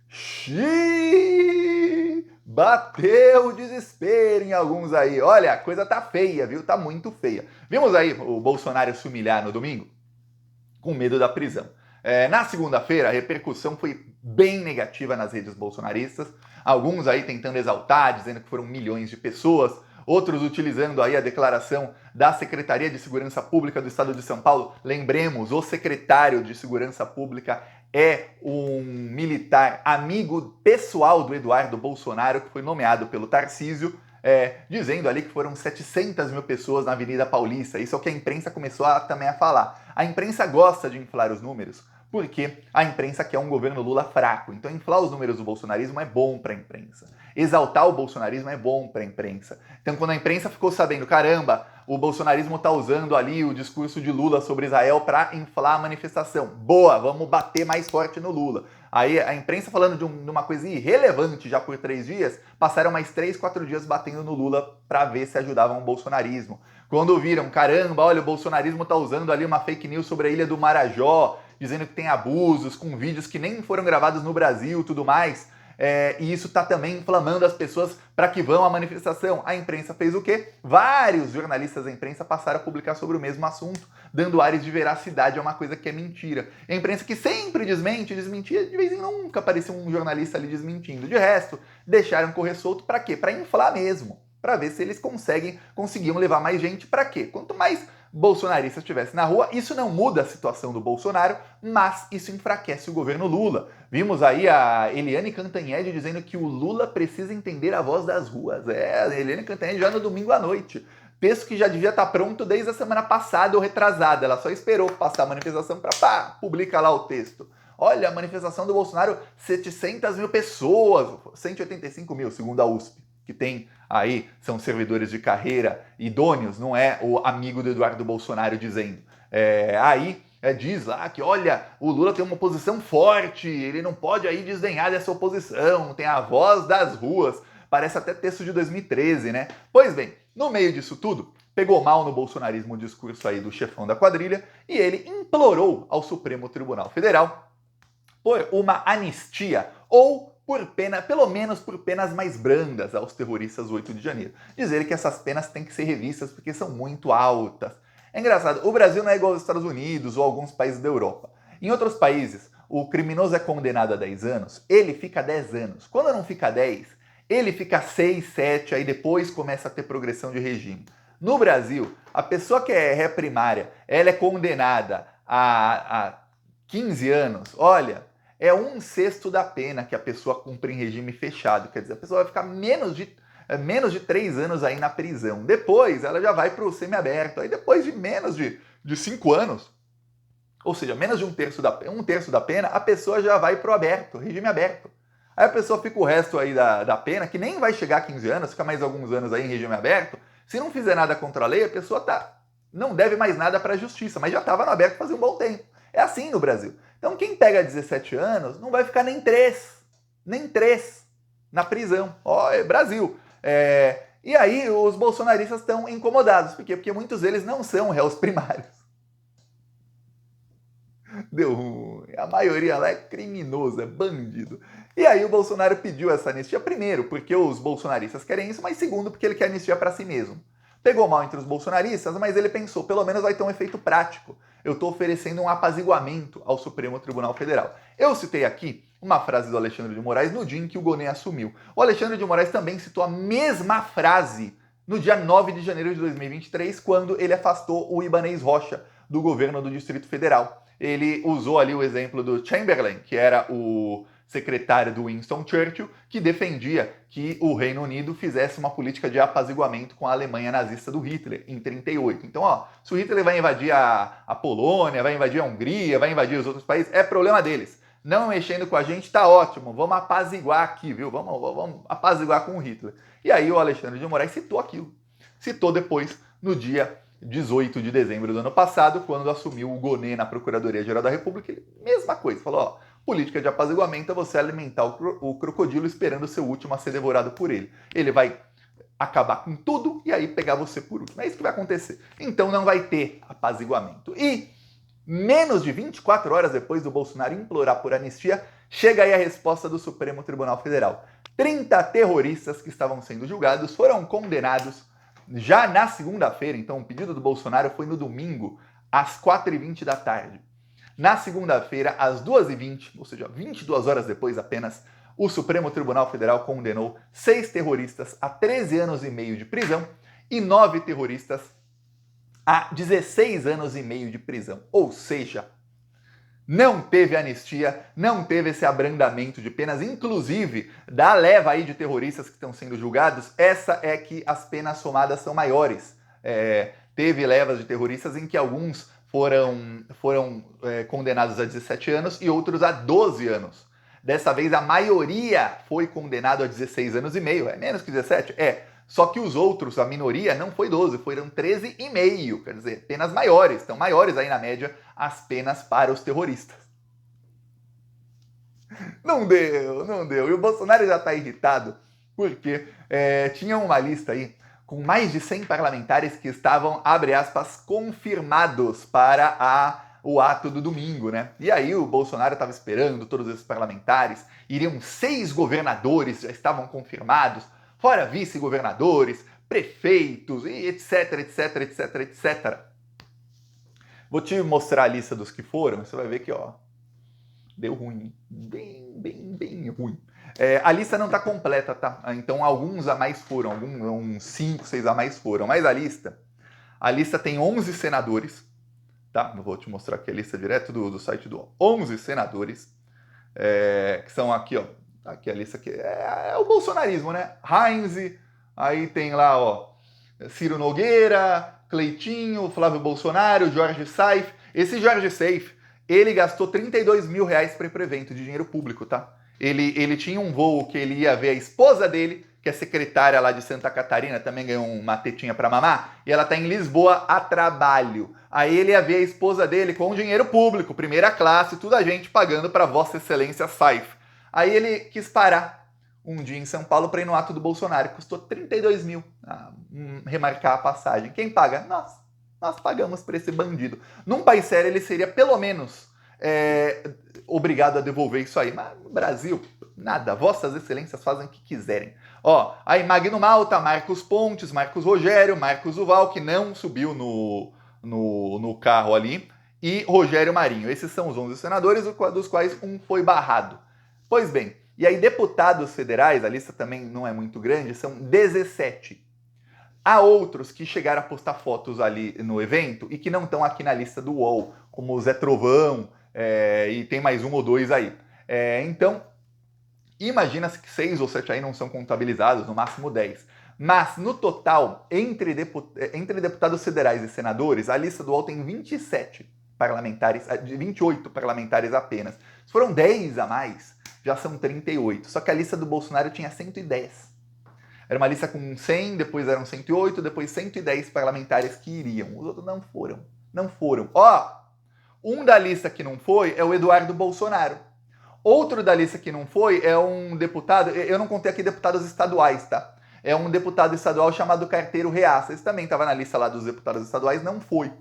Xiii! Bateu o desespero em alguns aí. Olha, a coisa tá feia, viu? Tá muito feia. Vimos aí o Bolsonaro se humilhar no domingo? Com medo da prisão. Na segunda-feira, a repercussão foi bem negativa nas redes bolsonaristas. Alguns aí tentando exaltar, dizendo que foram milhões de pessoas. Outros utilizando aí a declaração da Secretaria de Segurança Pública do Estado de São Paulo. Lembremos, o secretário de Segurança Pública é um militar amigo pessoal do Eduardo Bolsonaro, que foi nomeado pelo Tarcísio, dizendo ali que foram 700 mil pessoas na Avenida Paulista. Isso é o que a imprensa começou também a falar. A imprensa gosta de inflar os números, porque a imprensa quer um governo Lula fraco. Então inflar os números do bolsonarismo é bom para a imprensa. Exaltar o bolsonarismo é bom para a imprensa. Então quando a imprensa ficou sabendo, caramba, o bolsonarismo está usando ali o discurso de Lula sobre Israel para inflar a manifestação. Boa, vamos bater mais forte no Lula. Aí a imprensa falando de uma coisa irrelevante já por 3 dias, passaram mais 3, 4 dias batendo no Lula para ver se ajudavam o bolsonarismo. Quando viram, caramba, olha, o bolsonarismo tá usando ali uma fake news sobre a Ilha do Marajó, dizendo que tem abusos, com vídeos que nem foram gravados no Brasil e tudo mais, e isso tá também inflamando as pessoas para que vão à manifestação. A imprensa fez o quê? Vários jornalistas da imprensa passaram a publicar sobre o mesmo assunto, dando ares de veracidade a uma coisa que é mentira. A imprensa que sempre desmentia, de vez em nunca aparecia um jornalista ali desmentindo. De resto, deixaram correr solto para quê? Para inflar mesmo. Para ver se eles conseguiam levar mais gente. Para quê? Quanto mais bolsonaristas estivessem na rua, isso não muda a situação do Bolsonaro, mas isso enfraquece o governo Lula. Vimos aí a Eliane Cantanhede dizendo que o Lula precisa entender a voz das ruas. A Eliane Cantanhede já no domingo à noite. Texto que já devia estar pronto desde a semana passada ou retrasada. Ela só esperou passar a manifestação para publicar lá o texto. Olha, a manifestação do Bolsonaro, 700 mil pessoas, 185 mil, segundo a USP, que tem aí, são servidores de carreira idôneos, não é o amigo do Eduardo Bolsonaro dizendo. Diz lá que, olha, o Lula tem uma oposição forte, ele não pode aí desdenhar dessa oposição, tem a voz das ruas, parece até texto de 2013, né? Pois bem, no meio disso tudo, pegou mal no bolsonarismo o discurso aí do chefão da quadrilha e ele implorou ao Supremo Tribunal Federal por uma anistia ou por pena, pelo menos por penas mais brandas aos terroristas do 8 de janeiro. Dizer que essas penas têm que ser revistas porque são muito altas. É engraçado, o Brasil não é igual aos Estados Unidos ou alguns países da Europa. Em outros países, o criminoso é condenado a 10 anos, ele fica 10 anos. Quando não fica 10, ele fica 6, 7, aí depois começa a ter progressão de regime. No Brasil, a pessoa que é ré primária, ela é condenada a 15 anos, olha, é 1/6 da pena que a pessoa cumpre em regime fechado. Quer dizer, a pessoa vai ficar menos de 3 anos aí na prisão. Depois, ela já vai para o semiaberto. Aí depois de menos de 5 anos, ou seja, menos de 1/3 da pena, a pessoa já vai para o aberto, regime aberto. Aí a pessoa fica o resto aí da pena, que nem vai chegar a 15 anos, fica mais alguns anos aí em regime aberto. Se não fizer nada contra a lei, a pessoa não deve mais nada para a justiça, mas já estava no aberto fazia um bom tempo. É assim no Brasil. Então quem pega 17 anos não vai ficar nem 3 na prisão. É Brasil. E aí os bolsonaristas estão incomodados. Por quê? Porque muitos deles não são réus primários. Deu ruim. A maioria lá é criminoso, é bandido. E aí o Bolsonaro pediu essa anistia, primeiro, porque os bolsonaristas querem isso, mas segundo, porque ele quer anistia para si mesmo. Pegou mal entre os bolsonaristas, mas ele pensou, pelo menos vai ter um efeito prático. Eu estou oferecendo um apaziguamento ao Supremo Tribunal Federal. Eu citei aqui uma frase do Alexandre de Moraes no dia em que o Gonê assumiu. O Alexandre de Moraes também citou a mesma frase no dia 9 de janeiro de 2023, quando ele afastou o Ibanez Rocha do governo do Distrito Federal. Ele usou ali o exemplo do Chamberlain, que era o secretário do Winston Churchill, que defendia que o Reino Unido fizesse uma política de apaziguamento com a Alemanha nazista do Hitler em 1938. Então, se o Hitler vai invadir a Polônia, vai invadir a Hungria, vai invadir os outros países, é problema deles. Não mexendo com a gente, tá ótimo, vamos apaziguar aqui, viu? Vamos apaziguar com o Hitler. E aí o Alexandre de Moraes citou aquilo. Citou depois, no dia 18 de dezembro do ano passado, quando assumiu o Gonê na Procuradoria-Geral da República, ele, mesma coisa, falou, política de apaziguamento é você alimentar o crocodilo esperando o seu último a ser devorado por ele. Ele vai acabar com tudo e aí pegar você por último. É isso que vai acontecer. Então não vai ter apaziguamento. E Menos de 24 horas depois do Bolsonaro implorar por anistia, chega aí a resposta do Supremo Tribunal Federal. 30 terroristas que estavam sendo julgados foram condenados já na segunda-feira, então o pedido do Bolsonaro foi no domingo, às 4h20 da tarde. Na segunda-feira, às 2h20, ou seja, 22 horas depois apenas, o Supremo Tribunal Federal condenou 6 terroristas a 13 anos e meio de prisão e 9 terroristas a 16 anos e meio de prisão. Ou seja, não teve anistia, não teve esse abrandamento de penas, inclusive da leva aí de terroristas que estão sendo julgados, essa é que as penas somadas são maiores. Teve levas de terroristas em que alguns foram condenados a 17 anos e outros a 12 anos. Dessa vez a maioria foi condenado a 16 anos e meio, é menos que 17? Só que os outros, a minoria, não foi 12, foram 13,5, quer dizer, penas maiores, estão maiores aí na média as penas para os terroristas. Não deu. E o Bolsonaro já está irritado porque tinha uma lista aí com mais de 100 parlamentares que estavam, abre aspas, confirmados para o ato do domingo, né? E aí o Bolsonaro estava esperando todos esses parlamentares, iriam 6 governadores, já estavam confirmados, fora vice-governadores, prefeitos, e etc, etc, etc, etc. Vou te mostrar a lista dos que foram, você vai ver que, ó, deu ruim, bem ruim. A lista não está completa, tá? Então alguns a mais foram, uns 5, 6 a mais foram, mas a lista tem 11 senadores, tá? Eu vou te mostrar aqui a lista direto do site do 11 senadores, que são aqui, ó, aqui a lista aqui, é o bolsonarismo, né? Heinz, aí tem lá, ó, Ciro Nogueira, Cleitinho, Flávio Bolsonaro, Jorge Saif. Esse Jorge Saif, ele gastou 32 mil reais para ir pro evento de dinheiro público, tá? Ele tinha um voo que ele ia ver a esposa dele, que é secretária lá de Santa Catarina, também ganhou uma tetinha para mamar, e ela tá em Lisboa a trabalho. Aí ele ia ver a esposa dele com dinheiro público, primeira classe, toda a gente pagando para Vossa Excelência Saif. Aí ele quis parar um dia em São Paulo para ir no ato do Bolsonaro, custou 32 mil remarcar a passagem. Quem paga? Nós pagamos para esse bandido. Num país sério ele seria pelo menos obrigado a devolver isso aí, mas no Brasil, nada, Vossas Excelências fazem o que quiserem. Ó, aí Magno Malta, Marcos Pontes, Marcos Rogério, Marcos Duval, que não subiu no carro ali, e Rogério Marinho. Esses são os 11 senadores, dos quais um foi barrado. Pois bem, e aí deputados federais, a lista também não é muito grande, são 17. Há outros que chegaram a postar fotos ali no evento e que não estão aqui na lista do UOL, como o Zé Trovão, e tem mais 1 ou 2 aí. Então, imagina-se que 6 ou 7 aí não são contabilizados, no máximo 10. Mas, no total, entre deputados federais e senadores, a lista do UOL tem 27 parlamentares, 28 parlamentares apenas. Se foram 10 a mais, já são 38. Só que a lista do Bolsonaro tinha 110. Era uma lista com 100, depois eram 108, depois 110 parlamentares que iriam. Os outros não foram. Não foram. Ó, um da lista que não foi é o Eduardo Bolsonaro. Outro da lista que não foi é um deputado, eu não contei aqui deputados estaduais, tá? É um deputado estadual chamado Carteiro Reaça. Esse também estava na lista lá dos deputados estaduais, não foi.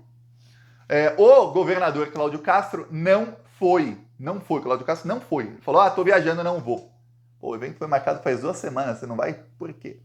O governador Cláudio Castro não foi. Não foi, Cláudio Castro não foi. Ele falou, tô viajando, não vou. Pô, o evento foi marcado faz 2 semanas, você não vai? Por quê?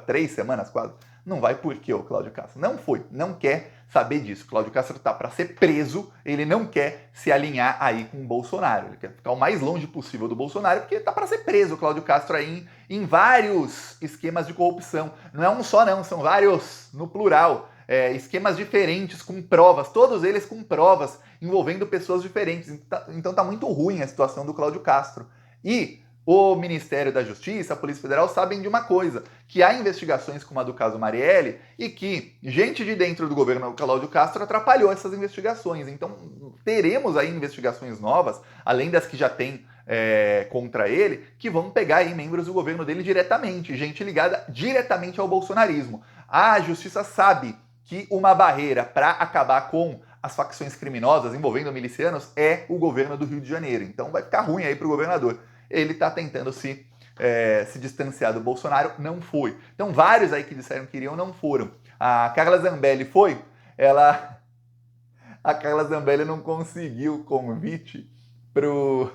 3 semanas quase. Não vai por quê, o Cláudio Castro? Não foi, não quer saber disso. Cláudio Castro tá para ser preso, ele não quer se alinhar aí com o Bolsonaro. Ele quer ficar o mais longe possível do Bolsonaro, porque ele tá para ser preso, o Cláudio Castro aí em vários esquemas de corrupção. Não é um só não, são vários, no plural. Esquemas diferentes, com provas, todos eles com provas, envolvendo pessoas diferentes. Então tá muito ruim a situação do Cláudio Castro. E o Ministério da Justiça, a Polícia Federal, sabem de uma coisa, que há investigações como a do caso Marielle e que gente de dentro do governo Cláudio Castro atrapalhou essas investigações. Então teremos aí investigações novas, além das que já tem contra ele, que vão pegar aí membros do governo dele diretamente, gente ligada diretamente ao bolsonarismo. A Justiça sabe que uma barreira para acabar com as facções criminosas envolvendo milicianos é o governo do Rio de Janeiro. Então vai ficar ruim aí para o governador. Ele está tentando se distanciar do Bolsonaro, não foi. Então vários aí que disseram que iriam não foram. A Carla Zambelli foi, ela A Carla Zambelli não conseguiu o convite pro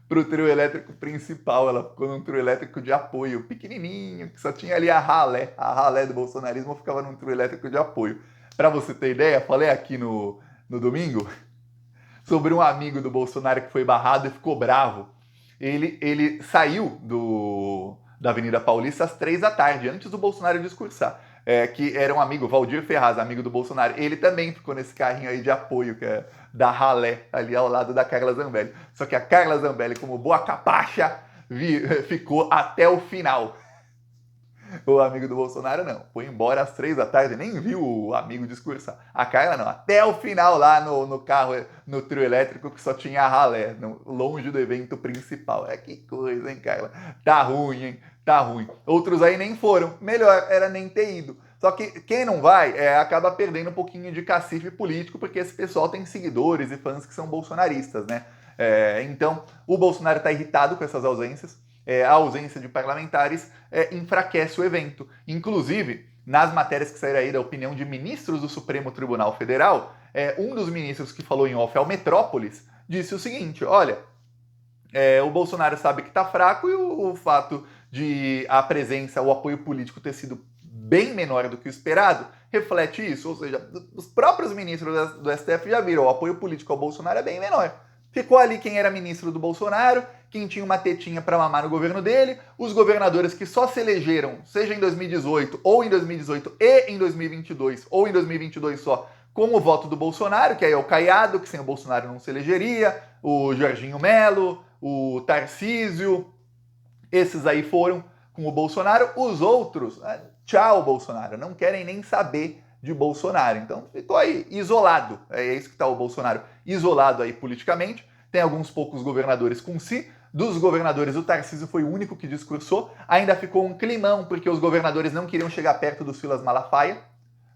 trio elétrico principal. Ela ficou num trio elétrico de apoio, pequenininho, que só tinha ali a ralé do bolsonarismo ficava num trio elétrico de apoio. Para você ter ideia, falei aqui no domingo sobre um amigo do Bolsonaro que foi barrado e ficou bravo. Ele saiu da Avenida Paulista às 3 da tarde, antes do Bolsonaro discursar. Que era um amigo, Valdir Ferraz, amigo do Bolsonaro. Ele também ficou nesse carrinho aí de apoio, que é da ralé, ali ao lado da Carla Zambelli. Só que a Carla Zambelli, como boa capacha, ficou até o final. O amigo do Bolsonaro não, foi embora às 3 da tarde, nem viu o amigo discursar. A Carla não, até o final lá no carro, no trio elétrico, que só tinha a ralé, longe do evento principal. Que coisa, hein, Carla? Tá ruim, hein? Tá ruim. Outros aí nem foram, melhor era nem ter ido. Só que quem não vai acaba perdendo um pouquinho de cacife político, porque esse pessoal tem seguidores e fãs que são bolsonaristas, né? Então, o Bolsonaro tá irritado com essas ausências. A ausência de parlamentares enfraquece o evento. Inclusive, nas matérias que saíram aí da opinião de ministros do Supremo Tribunal Federal, um dos ministros que falou em off ao Metrópolis disse o seguinte: olha, o Bolsonaro sabe que está fraco e o fato de a presença, o apoio político ter sido bem menor do que o esperado, reflete isso. Ou seja, os próprios ministros do STF já viram, o apoio político ao Bolsonaro é bem menor. Ficou ali quem era ministro do Bolsonaro, quem tinha uma tetinha para mamar no governo dele, os governadores que só se elegeram, seja em 2018 ou em 2018 e em 2022, ou em 2022 só, com o voto do Bolsonaro, que aí é o Caiado, que sem o Bolsonaro não se elegeria, o Jorginho Melo, o Tarcísio, esses aí foram com o Bolsonaro. Os outros, tchau Bolsonaro, não querem nem saber de Bolsonaro. Então ficou aí isolado. É isso que está o Bolsonaro, isolado aí politicamente. Tem alguns poucos governadores com si. Dos governadores, o Tarcísio foi o único que discursou. Ainda ficou um climão, porque os governadores não queriam chegar perto do Silas Malafaia.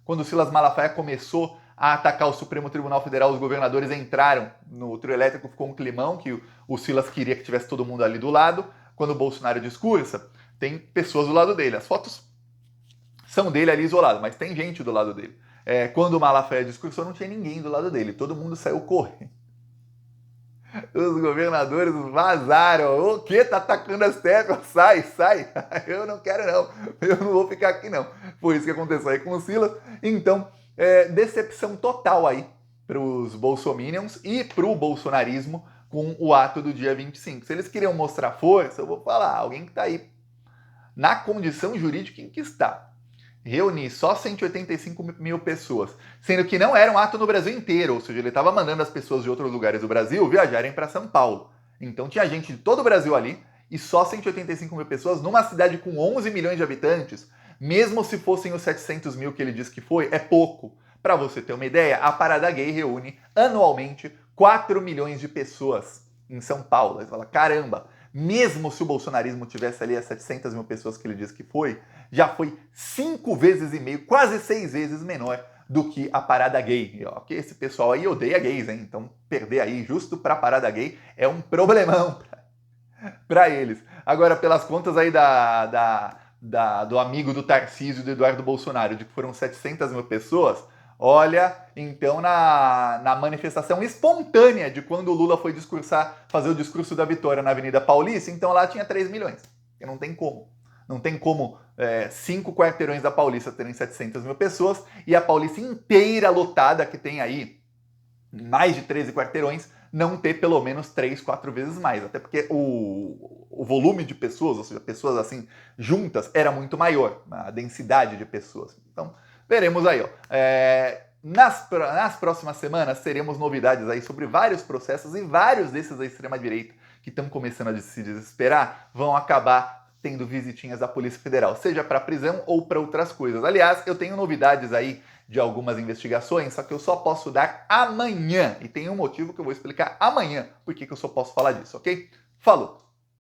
Quando o Silas Malafaia começou a atacar o Supremo Tribunal Federal, os governadores entraram no trio elétrico, ficou um climão, que o Silas queria que tivesse todo mundo ali do lado. Quando o Bolsonaro discursa, tem pessoas do lado dele. As fotos são dele ali isolado, mas tem gente do lado dele. Quando o Malafaia discursou, não tinha ninguém do lado dele. Todo mundo saiu correndo. Os governadores vazaram. O quê? Tá atacando as teclas? Sai. Eu não quero não. Eu não vou ficar aqui não. Foi isso que aconteceu aí com o Silas. Então, decepção total aí pros bolsominions e pro bolsonarismo com o ato do dia 25. Se eles queriam mostrar força, eu vou falar, alguém que tá aí na condição jurídica em que está, reunir só 185 mil pessoas, sendo que não era um ato no Brasil inteiro, ou seja, ele estava mandando as pessoas de outros lugares do Brasil viajarem para São Paulo. Então tinha gente de todo o Brasil ali, e só 185 mil pessoas numa cidade com 11 milhões de habitantes, mesmo se fossem os 700 mil que ele disse que foi, é pouco. Para você ter uma ideia, a Parada Gay reúne anualmente 4 milhões de pessoas em São Paulo. Você fala, caramba, mesmo se o bolsonarismo tivesse ali as 700 mil pessoas que ele disse que foi, já foi 5 vezes e meio, quase 6 vezes menor do que a Parada Gay. Porque esse pessoal aí odeia gays, hein? Então perder aí justo pra Parada Gay é um problemão pra eles. Agora, pelas contas aí do amigo do Tarcísio e do Eduardo Bolsonaro, de que foram 700 mil pessoas, olha, então na manifestação espontânea de quando o Lula foi fazer o discurso da vitória na Avenida Paulista, então lá tinha 3 milhões. Porque não tem como. Não tem como 5 quarteirões da Paulista terem 700 mil pessoas e a Paulista inteira lotada, que tem aí mais de 13 quarteirões, não ter pelo menos 3, 4 vezes mais. Até porque o volume de pessoas, ou seja, pessoas assim juntas, era muito maior, a densidade de pessoas. Então, veremos aí, ó. Nas próximas semanas teremos novidades aí sobre vários processos e vários desses da extrema-direita que estão começando a se desesperar vão acabar tendo visitinhas da Polícia Federal, seja para prisão ou para outras coisas. Aliás, eu tenho novidades aí de algumas investigações, só que eu só posso dar amanhã. E tem um motivo que eu vou explicar amanhã por que eu só posso falar disso, ok? Falou!